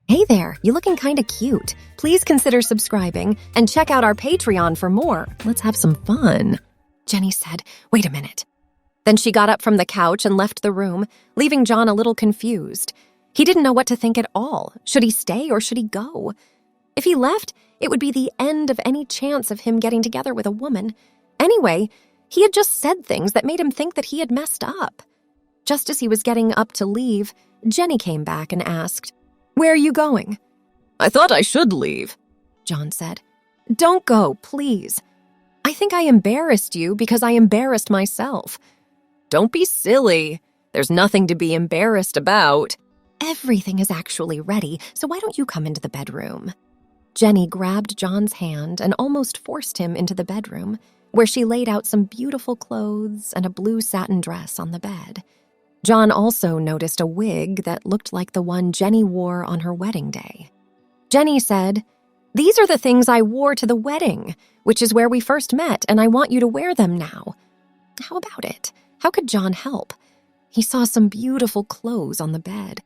Hey there, you looking kinda cute. Please consider subscribing and check out our Patreon for more. Let's have some fun. Jenny said, "Wait a minute." Then she got up from the couch and left the room, leaving John a little confused. He didn't know what to think at all. Should he stay or should he go? If he left, it would be the end of any chance of him getting together with a woman. Anyway, he had just said things that made him think that he had messed up. Just as he was getting up to leave, Jenny came back and asked, "Where are you going?" "I thought I should leave," John said. "Don't go, please. I think I embarrassed you because I embarrassed myself." "Don't be silly. There's nothing to be embarrassed about." "Everything is actually ready, so why don't you come into the bedroom?" Jenny grabbed John's hand and almost forced him into the bedroom, where she laid out some beautiful clothes and a blue satin dress on the bed. John also noticed a wig that looked like the one Jenny wore on her wedding day. Jenny said, "These are the things I wore to the wedding, which is where we first met, and I want you to wear them now." How about it? How could John help? He saw some beautiful clothes on the bed.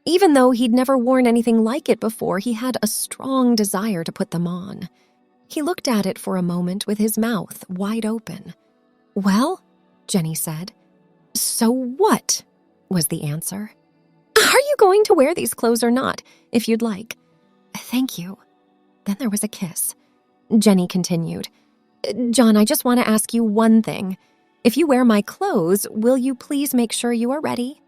Even though he'd never worn anything like it before, he had a strong desire to put them on. He looked at it for a moment with his mouth wide open. "Well," Jenny said. "So what?" was the answer. "Are you going to wear these clothes or not, if you'd like?" "Thank you." Then there was a kiss. Jenny continued, "John, I just want to ask you one thing. If you wear my clothes, will you please make sure you are ready?"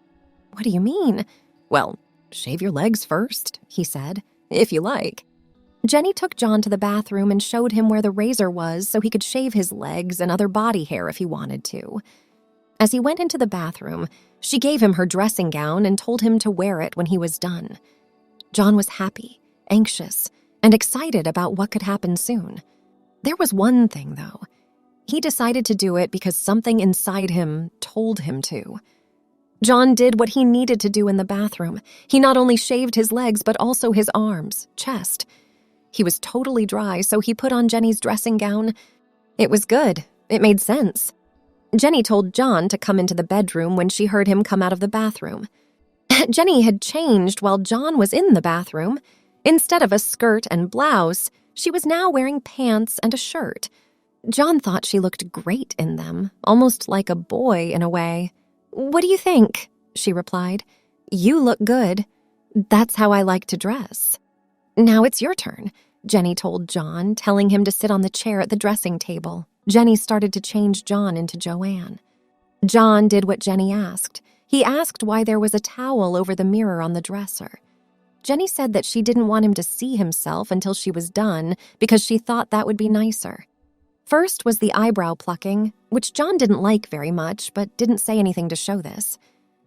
"What do you mean?" "Well, shave your legs first," he said, "if you like." Jenny took John to the bathroom and showed him where the razor was so he could shave his legs and other body hair if he wanted to. As he went into the bathroom, she gave him her dressing gown and told him to wear it when he was done. John was happy, anxious, and excited about what could happen soon. There was one thing, though. He decided to do it because something inside him told him to. John did what he needed to do in the bathroom. He not only shaved his legs, but also his arms, chest. He was totally dry, so he put on Jenny's dressing gown. It was good. It made sense. Jenny told John to come into the bedroom when she heard him come out of the bathroom. Jenny had changed while John was in the bathroom. Instead of a skirt and blouse, she was now wearing pants and a shirt. John thought she looked great in them, almost like a boy in a way. "What do you think?" she replied. "You look good. That's how I like to dress." "Now it's your turn," Jenny told John, telling him to sit on the chair at the dressing table. Jenny started to change John into Joanne. John did what Jenny asked. He asked why there was a towel over the mirror on the dresser. Jenny said that she didn't want him to see himself until she was done because she thought that would be nicer. First was the eyebrow plucking, which John didn't like very much, but didn't say anything to show this.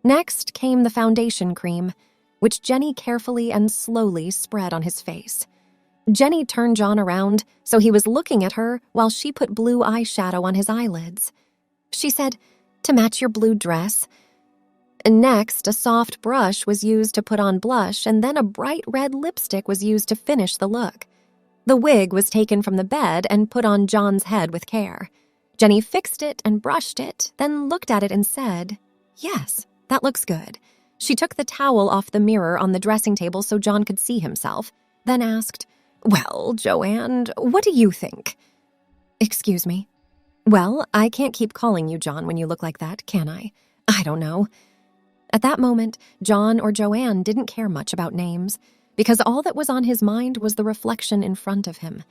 Next came the foundation cream, which Jenny carefully and slowly spread on his face. Jenny turned John around so he was looking at her while she put blue eyeshadow on his eyelids. She said, "To match your blue dress." Next, a soft brush was used to put on blush, and then a bright red lipstick was used to finish the look. The wig was taken from the bed and put on John's head with care. Jenny fixed it and brushed it, then looked at it and said, "Yes, that looks good." She took the towel off the mirror on the dressing table so John could see himself, then asked, "Well, Joanne, what do you think?" "Excuse me." "Well, I can't keep calling you John when you look like that, can I? I don't know." At that moment, John or Joanne didn't care much about names, because all that was on his mind was the reflection in front of him.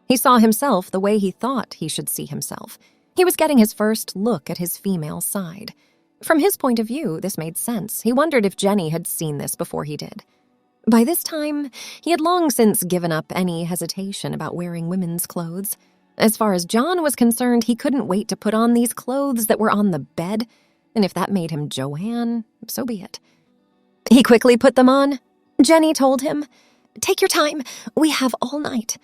He saw himself the way he thought he should see himself. He was getting his first look at his female side. From his point of view, this made sense. He wondered if Jenny had seen this before he did. By this time, he had long since given up any hesitation about wearing women's clothes. As far as John was concerned, he couldn't wait to put on these clothes that were on the bed, and if that made him Joanne, so be it. He quickly put them on. Jenny told him, "Take your time. We have all night.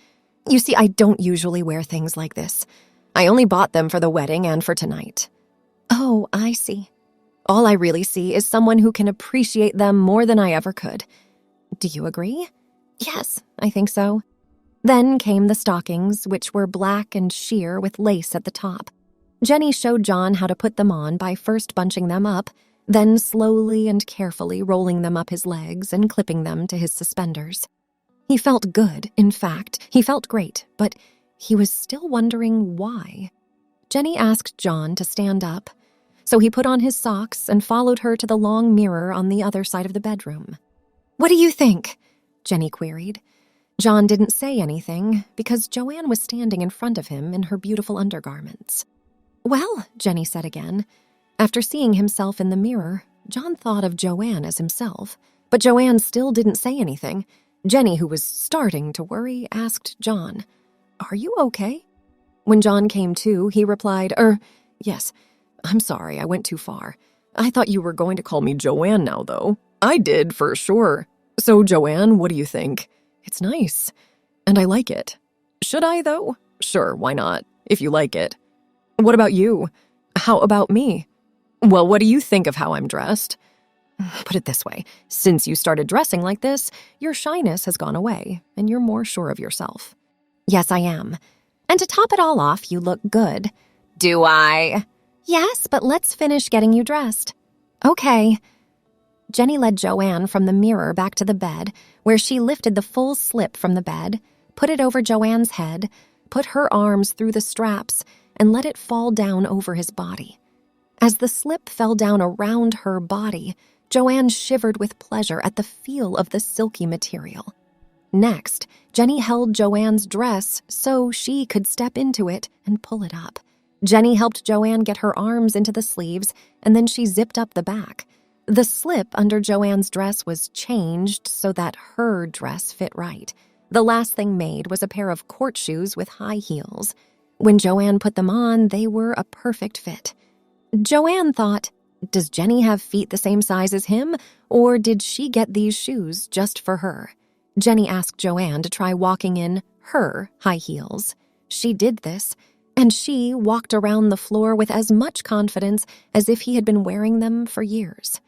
You see, I don't usually wear things like this. I only bought them for the wedding and for tonight." "Oh, I see. All I really see is someone who can appreciate them more than I ever could. Do you agree?" "Yes, I think so." Then came the stockings, which were black and sheer with lace at the top. Jenny showed John how to put them on by first bunching them up, then slowly and carefully rolling them up his legs and clipping them to his suspenders. He felt good, in fact. He felt great, but he was still wondering why. Jenny asked John to stand up, so he put on his socks and followed her to the long mirror on the other side of the bedroom. "What do you think?" Jenny queried. John didn't say anything because Joanne was standing in front of him in her beautiful undergarments. "Well," Jenny said again. After seeing himself in the mirror, John thought of Joanne as himself, but Joanne still didn't say anything. Jenny, who was starting to worry, asked John, "Are you okay?" When John came to, he replied, "Yes, I'm sorry, I went too far. I thought you were going to call me Joanne now, though." "I did, for sure. So, Joanne, what do you think?" "It's nice, and I like it." "Should I, though?" "Sure, why not, if you like it." "What about you?" "How about me?" "Well, what do you think of how I'm dressed?" "Put it this way, since you started dressing like this, your shyness has gone away, and you're more sure of yourself." "Yes, I am. And to top it all off, you look good." Do I? "Yes, but let's finish getting you dressed." "Okay." Jenny led Joanne from the mirror back to the bed, where she lifted the full slip from the bed, put it over Joanne's head, put her arms through the straps, and let it fall down over his body. As the slip fell down around her body, Joanne shivered with pleasure at the feel of the silky material. Next, Jenny held Joanne's dress so she could step into it and pull it up. Jenny helped Joanne get her arms into the sleeves, and then she zipped up the back. The slip under Joanne's dress was changed so that her dress fit right. The last thing made was a pair of court shoes with high heels. When Joanne put them on, they were a perfect fit. Joanne thought, does Jenny have feet the same size as him, or did she get these shoes just for her? Jenny asked Joanne to try walking in her high heels. She did this, and she walked around the floor with as much confidence as if he had been wearing them for years.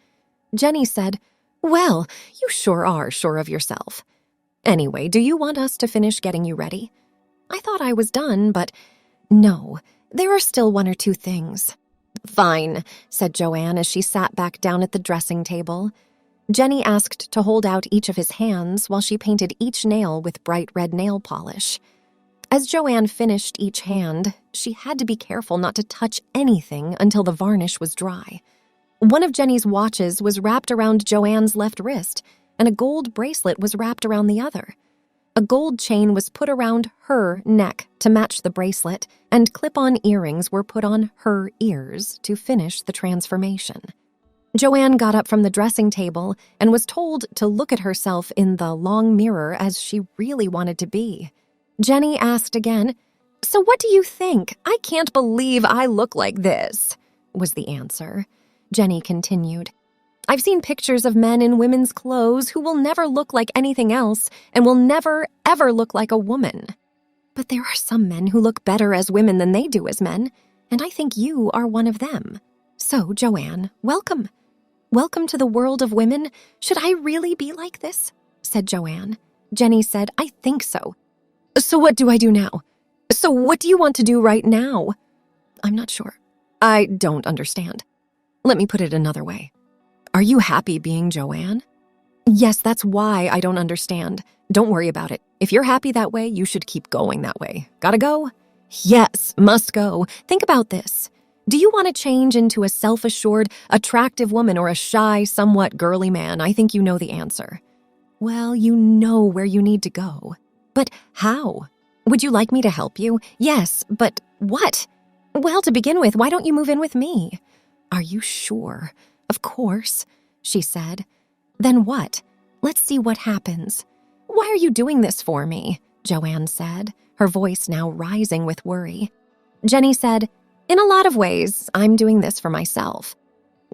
Jenny said, "Well, you sure are sure of yourself. Anyway, do you want us to finish getting you ready?" "I thought I was done, but no, there are still one or two things." "Fine," said Joanne as she sat back down at the dressing table. Jenny asked to hold out each of his hands while she painted each nail with bright red nail polish. As Joanne finished each hand, she had to be careful not to touch anything until the varnish was dry. One of Jenny's watches was wrapped around Joanne's left wrist, and a gold bracelet was wrapped around the other. A gold chain was put around her neck to match the bracelet, and clip-on earrings were put on her ears to finish the transformation. Joanne got up from the dressing table and was told to look at herself in the long mirror as she really wanted to be. Jenny asked again, "So what do you think? I can't believe I look like this," was the answer. Jenny continued, "I've seen pictures of men in women's clothes who will never look like anything else and will never, ever look like a woman. But there are some men who look better as women than they do as men, and I think you are one of them. So, Joanne, welcome. Welcome to the world of women. Should I really be like this?" said Joanne. Jenny said, "I think so." "So what do I do now? So what do you want to do right now?" "I'm not sure. I don't understand. Let me put it another way. Are you happy being Joanne?" "Yes, that's why I don't understand. Don't worry about it. If you're happy that way, you should keep going that way. Gotta go?" "Yes, must go. Think about this. Do you want to change into a self-assured, attractive woman or a shy, somewhat girly man? I think you know the answer." "Well, you know where you need to go. But how? Would you like me to help you?" "Yes, but what?" "Well, to begin with, why don't you move in with me?" "Are you sure?" "Of course," she said. "Then what? Let's see what happens." "Why are you doing this for me?" Joanne said, her voice now rising with worry. Jenny said, "In a lot of ways, I'm doing this for myself."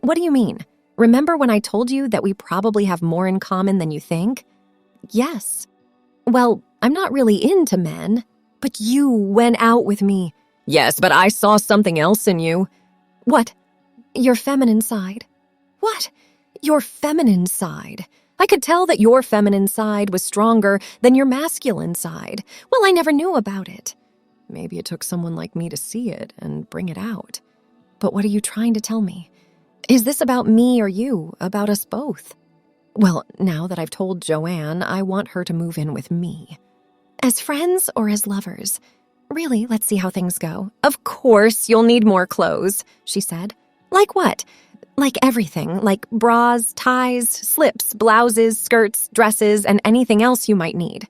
"What do you mean? Remember when I told you that we probably have more in common than you think?" "Yes." "Well, I'm not really into men." "But you went out with me." Yes, but I saw something else in you. "What? Your feminine side." "What? Your feminine side?" "I could tell that your feminine side was stronger than your masculine side." "Well, I never knew about it." "Maybe it took someone like me to see it and bring it out." "But what are you trying to tell me?" Is this about me or you? About us both? Well, now that I've told Joanne, I want her to move in with me. As friends or as lovers? Really, let's see how things go. Of course, you'll need more clothes, she said. Like what? Like everything, like bras, ties, slips, blouses, skirts, dresses, and anything else you might need.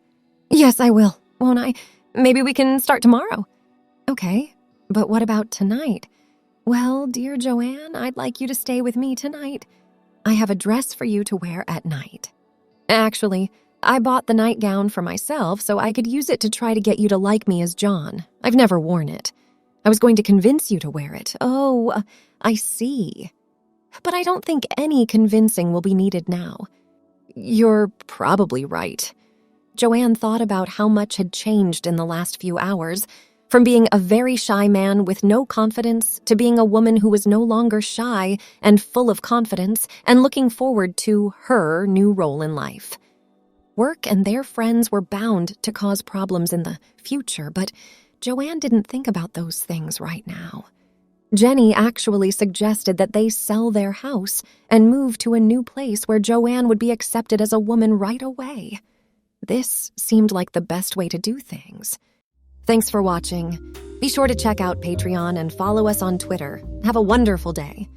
Yes, I will, won't I? Maybe we can start tomorrow. Okay, but what about tonight? Well, dear Joanne, I'd like you to stay with me tonight. I have a dress for you to wear at night. Actually, I bought the nightgown for myself so I could use it to try to get you to like me as John. I've never worn it. I was going to convince you to wear it. Oh, I see. But I don't think any convincing will be needed now. You're probably right. Joanne thought about how much had changed in the last few hours, from being a very shy man with no confidence to being a woman who was no longer shy and full of confidence and looking forward to her new role in life. Work and their friends were bound to cause problems in the future, but Joanne didn't think about those things right now. Jenny actually suggested that they sell their house and move to a new place where Joanne would be accepted as a woman right away. This seemed like the best way to do things. Thanks for watching. Be sure to check out Patreon and follow us on Twitter. Have a wonderful day.